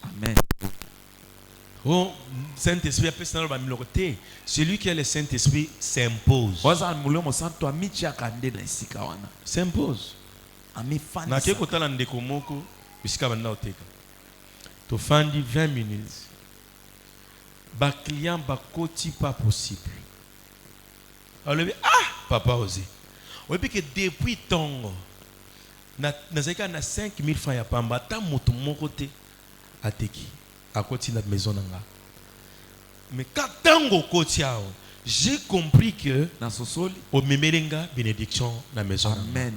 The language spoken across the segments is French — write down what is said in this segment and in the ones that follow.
Amen. Oh, Saint-Esprit, celui qui a le Saint-Esprit s'impose. S'impose. Tu fais 20 minutes. Ba client ba koti pas possible. Alors papa osé. Oui puis que depuis tongo na 5000 francs ya pamba ta moto mon côté ateki à côté de la maison nanga. Mais quand tango koti ao, j'ai compris que na sosoli au memelenga bénédiction na maison. Amen.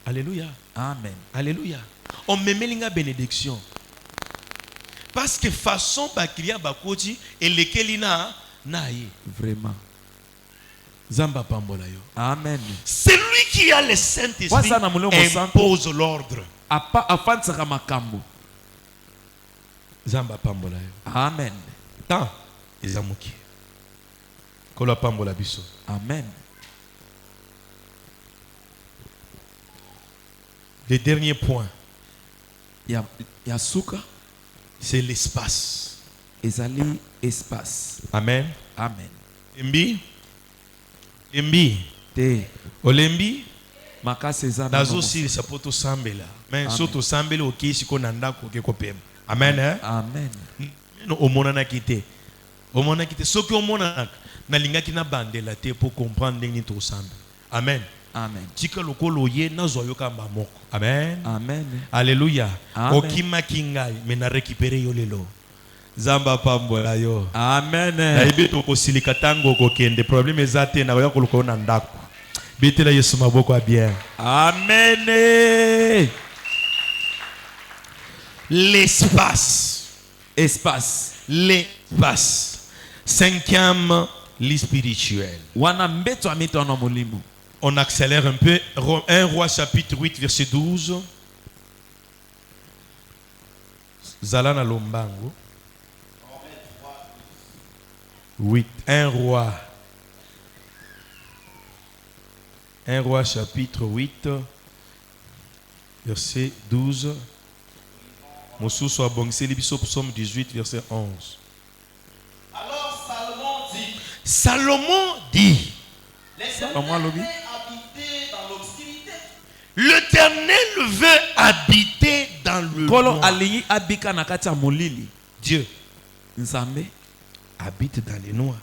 Alléluia. Amen. Alléluia. Au memelenga bénédiction. Parce que façon ba client ba koti et lequel na naïe. Vraiment. Zamba pambola yo. Amen. Celui qui a le Saint-Esprit impose l'ordre. Afansa makambo. Zamba pambola yo. Amen. Tant ezamuki. Kola pambola biso. Amen. Le dernier point. Ya suka. C'est l'espace. Ezali espace. Amen. Amen. Embi. Te. Olembi. Makase za nazo si sapoto sambela. Mais surtout sambela okisi ko nanda ko ke kopem. Amen. Amen. No omona na kite. Omona kite soki omona na lingaki na bandela te pour comprendre ndenge to samba. Amen. Amen. Tika lokolo ye na zoyoka moko. Amen. Amen. Alléluia. Amen. Okima kingai mais na récupérer yo lelo. Zamba pambola yo. Amen. Na ibito ko silika tango ko kende problème ezate na yo koloko na ndako. Bitela Yesu maboko a bien. Amen. L'espace. Espace. L'espace. Cinquième, le spirituel. Wana mbeto amito na molimo. On accélère un peu. 1 Roi chapitre 8 verset 12. Zalana Lombango. 8. 1 Roi chapitre 8 verset 12. Mosusu abongiseli biso psaume 18 verset 11. Alors Salomon dit. Salomon dit. L'Éternel veut habiter dans l'obscurité. L'Éternel veut habiter dans le Kolo noir. alingi abika na kati ya molili. Dieu Nzambe habite dans les noirs.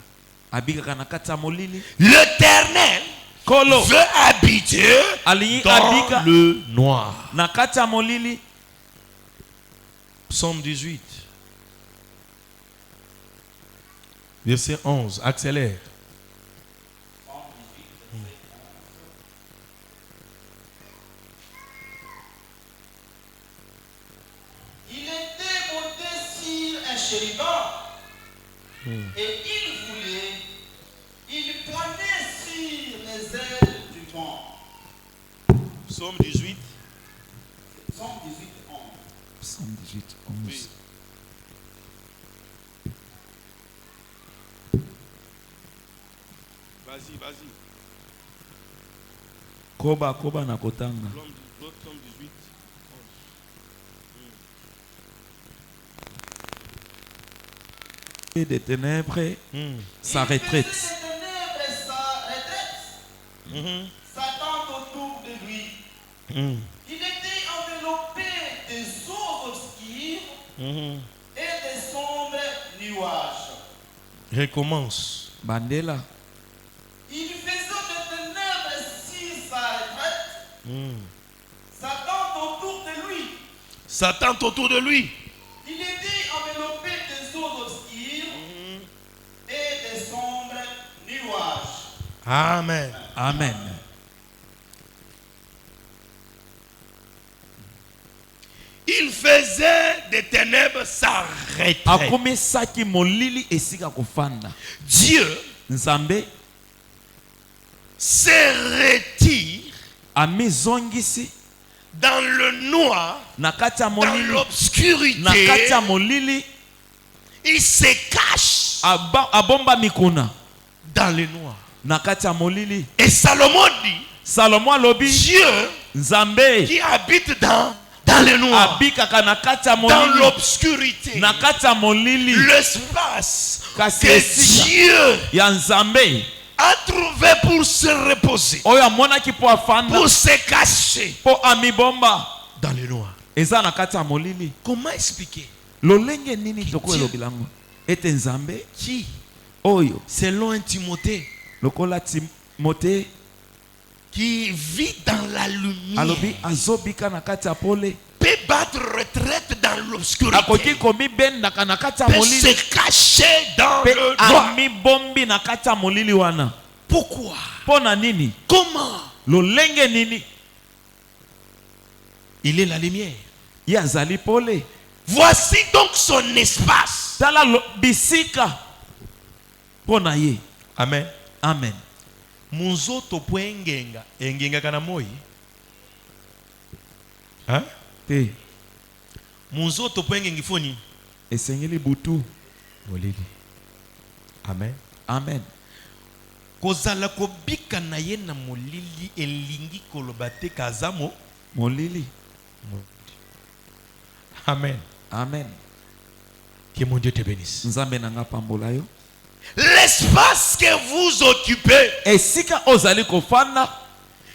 abika na kati ya molili. L'Éternel Kolo veut habiter alingi dans abika le noir. na kati ya molili. Psaume 18 verset 11. Accélère. Il était monté sur un chérubin et il planait sur les ailes du vent. Psaume 18. Psaume 18, 11. Psaume 18, 11. Oui. Vas-y. Koba na kotanga. Psaume 18. Et des ténèbres, sa retraite. Il faisait des ténèbres et sa retraite. Satan autour de lui. Il était enveloppé des eaux obscures et des sombres nuages. Recommence. Bandela. Il faisait des ténèbres sur sa retraite. Satan autour de lui. Il était enveloppé des eaux obscures et des sombres nuages. Amen. Amen. Il faisait des ténèbres sa retraite. Akomesaki molili esika kofanda. Dieu Nzambe se retire amizongisi dans le noir, nakati ya dans molili, l'obscurité. nakati ya molili, Il se cache abomba mikuna dans le noir. nakati ya molili. Et Salomon dit, Salomon alobi Dieu Nzambe qui habite dans dans le noir, abikaka na kati ya dans molili l'obscurité. na kati ya molili L'espace kasi que esika Dieu ya nzambe a trouvé pour se reposer, oyo amonaki mpo afanda pour se cacher mpo amibomba dans le noir. eza na kati ya molili. Comment expliquer? lolenge nini Dieu. tokoyelo bilango ete nzambe Qui, oyo selon un Timothée, lokola timote qui vit dans la alobi lumière, azobika na kati ya pole peut battre retraite dans akoki l'obscurité, komibendaka na kati ya peut molili se cacher dans mpe le noir. amibombi na kati ya molili wana. Pourquoi? mpo na nini? Comment? lolenge nini? Il est la lumière. ye azali pole. Voici donc son espace. tala bisika mpo na ye. Amen. Amen. Munzoto po engenga. Engenga kana moi. Hein? te Munzoto po engenga ifoni. esengeli butu. Molili. Amen. Amen. Kozala kobika na ye na molili elingi koloba te kazamo. molili. Amen. Amen. Que mon Dieu te bénisse. nzambe na nga pambola yo. L'espace que vous occupez, esika ozali kofanda,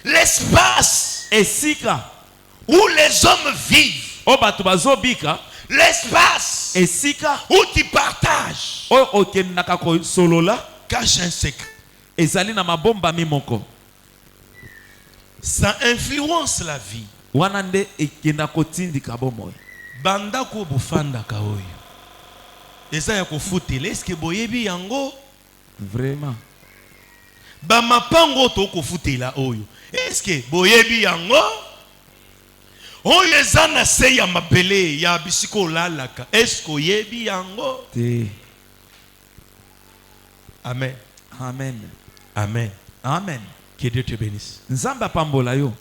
l'espace esika où les hommes vivent, oyo bato bazobika, l'espace esika où tu partages, oyo okendaka kosolola, cache un secret. ezali na mabombami moko. Ça influence la vie. wana nde ekenda kotindika bomoi. Banda ko bufanda ka oyo. Eza ya kofutela, est-ce que boyebi yango? Vraiment. Ba mapango to kofutela oyo. Est-ce que boyebi yango? Oyo eza na se ya mabele ya bisiko lalaka. Est-ce que oyebi yango? te. Amen. Amen. Amen. Amen. Que Dieu te bénisse. nzambe apambola yo.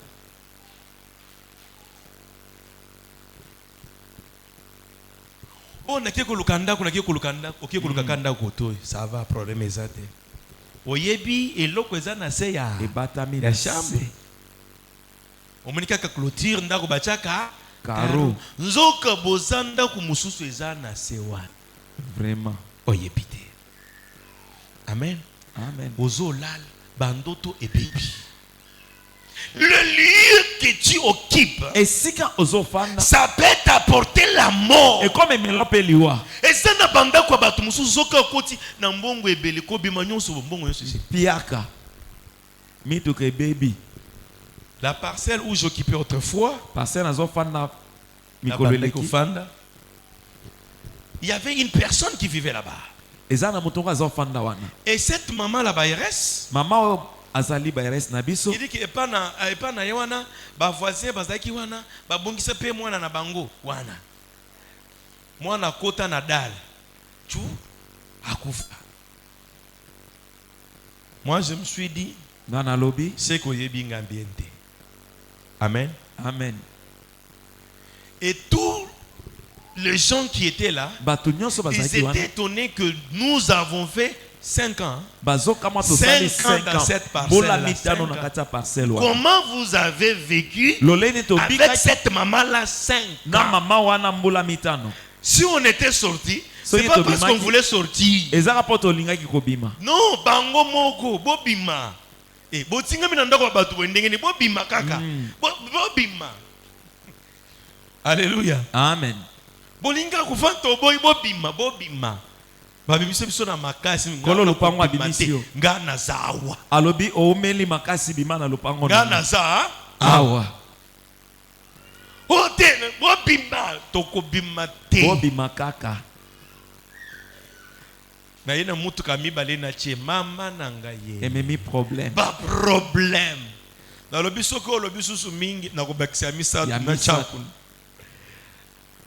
Oh, nakie kolukanda, nakie kolukanda, okie kolukanda koto, ça va, problème ezate. Oyebi eloko eza na se ya ebatami ya na chambre. se. Omonika ka clôture ndako bachaka Karo. nzoka bozanda ku mususu eza na se wana. Vraiment. Oyebi te. Amen. Amen. Ozolal bandoto ebebi. Le lieu que tu occupes, esika ozofanda ça peut t'apporter la mort. ekoma emela mpe liwa. Eza na banda kwa bato mususu zoka koti na mbongo ebele ko bima nyonso mbongo nyonso esi. piaka mituka ebebi. La parcelle où j'occupais autrefois, parcelle nazofanda na mikolo banda eleki, kofanda, il y avait une personne qui vivait là-bas. eza na moto ngo azofanda wana. Et cette maman là-bas, RS, mama oyo azali baires na biso. il dit que epa na ye wana ba voisin bazaki wana ba bongisa pe mwana na bango wana. Mwana kota na dal. Tu akufa. Moi je me suis dit nga na lobi. c'est que yebi ngambiente. Amen. Amen. Et tous les gens qui étaient là, bato nyonso ils bazalaki étaient wana étonnés que nous avons fait 5 ans. bazokamwa tosali 5 ans 5 dans ans cette parcelle mbola là, mitano 5 na ans. kati ya parcelle wana. Comment vous avez vécu loleni avec tobikaki cette maman là 5 na ans? mama wana mbola mitano. Si on était sorti, So c'est you pas to parce be qu'on maki- voulait sortir. ezaka mpo tolingaki kobima. Non, bango moko, bobima. Eh, botinga mina ndako batu wendengeni, bobima kaka. Bobima. Alléluia. Amen. Bolinga kufanto boy bobima. Babimisa biso na makasi Kolo lupango abimisi yo. nga na zawa. alobi omeli makasi bima na lupango Nga na na za awa. ote bobima tokobima te. bobima kaka. Na yena mutu kamibale na che mama na ngaye. ememi problème. Ba problème. Na lobi soko lobi susu mingi na kobakisa misa Ya na misa. chaku.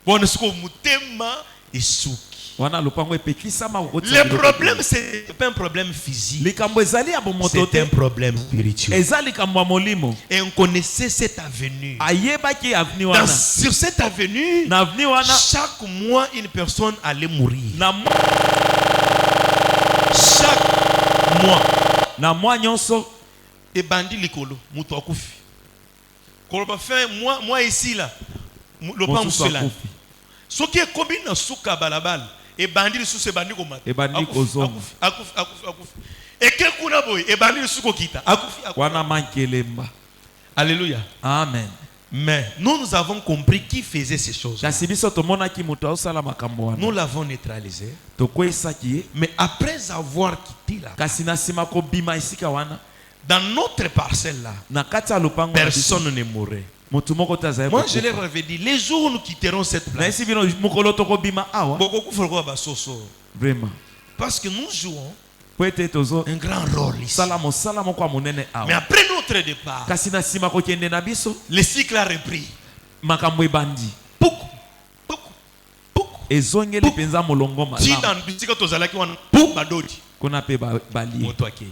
Bona soko mutema isuki. wana lupango epekisama kokotisa Le biloko problème ebele. c'est pas un problème physique. likambo ezali ya bomoto C'est un te, problème spirituel. eza likambo ya molimo. Et on connaissait cette avenue. ayebaki aveni Dans, wana. sur cette avenue, na aveni wana chaque mois une personne allait mourir. na Chaque mois. na mwa nyonso Et bandi likolo, mutu akufi. Koloba fin moi ici là. lopango musela soki ekomi na suka balabala ebandi lisusu ebandi komata ebandi kozonga akufi eke kuna boye ebandi lisusu kokita akufi wana mankelemba. Alléluia. Amen. Mais nous avons compris qui faisait ces choses. kasi biso tomonaki moto osala makambo wana Nous l'avons neutralisé. tokwesaki ye Mais après avoir quitté là, kasi na nsima kobima esika wana dans notre parcelle là, na kati ya lopango na biso, personne ne mourrait. motu moko te azali Moi je kokufa. leur avais dit, les jours où nous quitterons cette na place, esi bino mokolo tokobima awa vraiment parce que nous jouons po ete tozosala un grand rôle ici. mosala moko ya monene Mais awa après notre départ, kasi na nsima kokende na biso le cycle a repris. makambo ebandi Pouc, pouc, pouc. ezongeli mpenza molongo Si malamu dans bisika tozalaki wana, pouc, badodi. kuna mpe balie. Moto akei.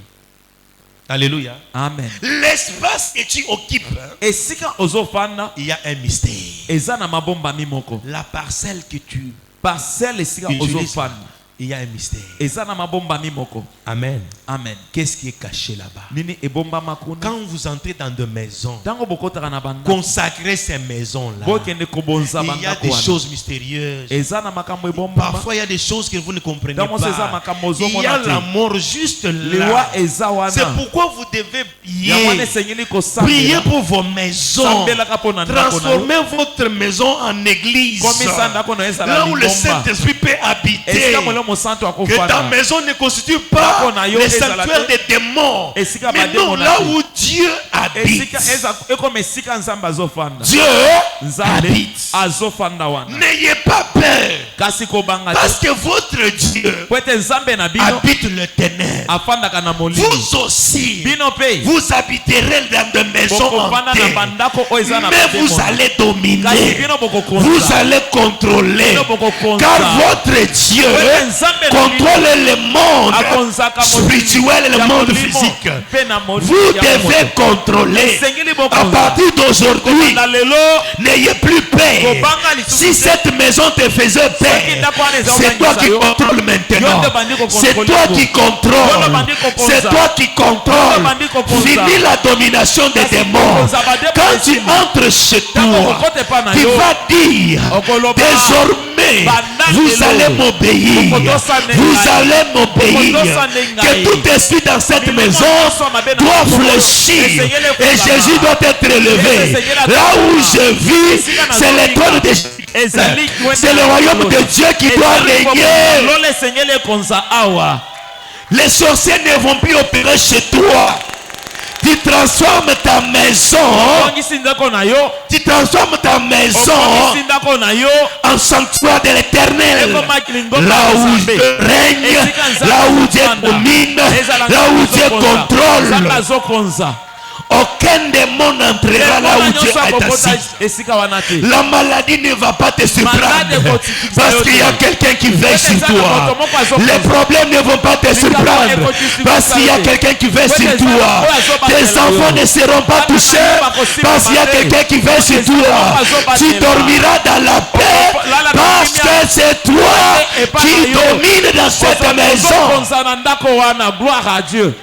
Alléluia. Amen. L'espace que tu occupes, esika ozofanda il y a un mystère. eza na mabombami moko. La parcelle que tu parcelle esika utilises, ozofanda il y a un mystère. eza na mabombami moko. Amen. Amen. Qu'est-ce qui est caché là-bas? Nini ebombama kuna Quand vous entrez dans des maisons, ntango bokotaka na banda consacrez ces maisons-là. bokende kobonza Il y a bandako des wana choses mystérieuses. eza na makambo ebombama Parfois, il y a des choses que vous ne comprenez Dans mon César, pas. makambo Il y a ozomona te. la mort juste liwa là. eza C'est wana pourquoi vous devez yango wana prier. esengeli Priez kosambela pour vos maisons. sambelaka mpo na ndako na yo Transformez votre maison en église. komisa ndako na yo ezala Là où le libomba Saint-Esprit peut habiter. esika molemo santo Que ta akofanda maison ne constitue pas Ndako na yo le ezala sanctuaire te. des démons. Esika Mais non, bademona là te. où Dieu habite. esika ekoma esika nzambe azofanda Dieu nzambe habite. azofanda wana N'ayez pas peur. kasi kobanga te Parce que votre Dieu po ete nzambe na bino habite le ténèbre. afandaka na molili Vous aussi, bino mpe vous habiterez dans des maisons bokofanda na hantées. bandako oyo eza na Mais vous bademona. allez kasi dominer. bino Vous bokokonza allez contrôler. bino bokokonza Car votre Dieu Ete nzambe na bino contrôle le monde akonzaka molili spirituel et le ya monde molimo physique. mpe na molili Vous ya devez moto. contrôler. esengeli À bokonza partir d'aujourd'hui, na lelo n'ayez plus peur. kobanga lisusu Si te. cette maison te faisait peur, c'est toi qui contrôles maintenant. C'est toi qui contrôles. C'est toi qui contrôles. Finis la domination des démons. Quand tu entres chez toi, tu vas dire désormais, vous allez m'obéir. Vous allez m'obéir. Que tout esprit dans cette maison doit fléchir et Jésus doit être élevé. Là où je vis, c'est le trône de Jésus. C'est le royaume de Dieu qui doit régner. lolo esengeli ekonza awa Les sorciers ne vont plus opérer chez toi. Tu transformes ta maison. obongisi ndako na yo Tu transformes ta maison obongisi ndako na yo en sanctuaire de l'éternel. ekomaki lingomba Là ya où Nzambe. Dieu règne, là où Dieu domine, là où Dieu nzambe contrôle. azokonza Aucun démon n'entrera là où Dieu est assis. esika wana te La maladie ne va pas te surprendre Malade, parce qu'il y a quelqu'un qui veille sur toi. Les problèmes ne vont pas te surprendre parce qu'il y a quelqu'un qui veille sur toi. Tes enfants ne seront pas touchés parce qu'il y a quelqu'un qui veille sur toi. Tu dormiras dans la paix parce que c'est toi qui domine dans cette maison. ozokonza na ndako wana gloire à Dieu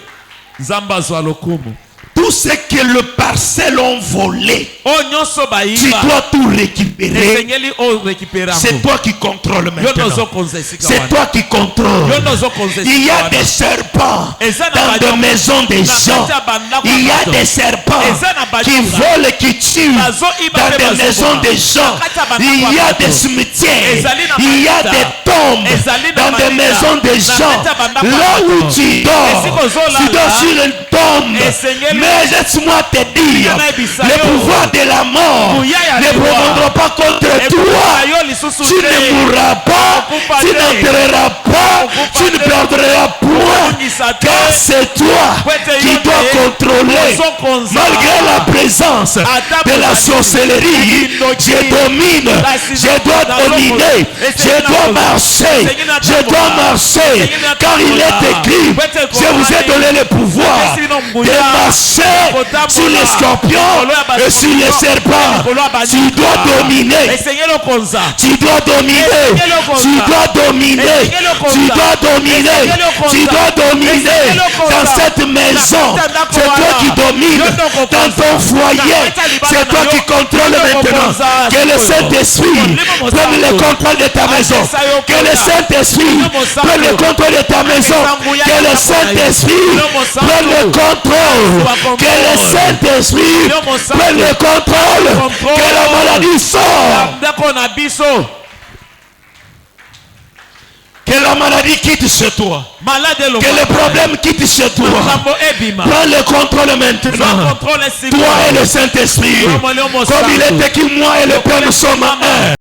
nzambe azwa lokumu Tout ce que le parcelle ont volé, oyo nyonso tu bayiba dois tout récupérer. esengeli orécupere C'est yango toi qui contrôles yo maintenant. nozokonza esika C'est wana toi qui contrôles. yo nozokonza Il y esika a wana des serpents Eza na dans des banyonga. maisons des Na gens. kati ya bandako Il y ya a bato. des serpents Eza na qui banyonga. volent et qui tuent Bazoiba dans mpe des bazoboma. maisons des gens. Na kati ya bandako Il ya y a bato. des cimetières. Ezali na Il y a manita. des tombes Ezali na dans des manita. maisons des Na gens. kati ya bandako ya Là où bato. tu dors, Esika ozolala. tu dors sur une tombe. Esengeli. Mais laisse-moi te dire, na ebisa le yo. pouvoir de la mort Nguya ya ne liwa. reviendra pas contre toi. yo lisusu Tu te. ne mourras pas, Okufa tu te. n'entreras pas, Okufa tu ne te. perdras point, Okungisa te. car c'est toi Kwete qui yo dois te. contrôler. Ozokonza. Malgré la présence Ata de la bozali. sorcellerie, Kindoki. je domine, Kasi je dois na dominer, zoko. je Esengeli dois na marcher, Esengeli na je dois tambola. marcher, Esengeli na car il tambola. est écrit, Kwete je vous ai komani. donné le pouvoir Esengeli na de nguya. marcher Kotambola. sur les scorpions Likolo ya et sur les serpents. Tu dois dominer. esengeli okonza Tu dois dominer. Tu dois dominer. Tu dois dominer. Tu dois dominer dans cette maison. Tu toi qui domines dans ton foyer. C'est toi qui contrôles maintenant. Que le Saint-Esprit prenne le contrôle de ta maison. Que le Saint-Esprit prenne le contrôle de ta maison. Que le Saint-Esprit prenne le contrôle. Que le Saint-Esprit prenne le contrôle. Que la maladie sorte. Que la maladie quitte chez toi. Que le problème quitte chez toi. Prends le contrôle maintenant. Toi et le Saint-Esprit. Comme il est écrit, moi et le Père nous sommes un.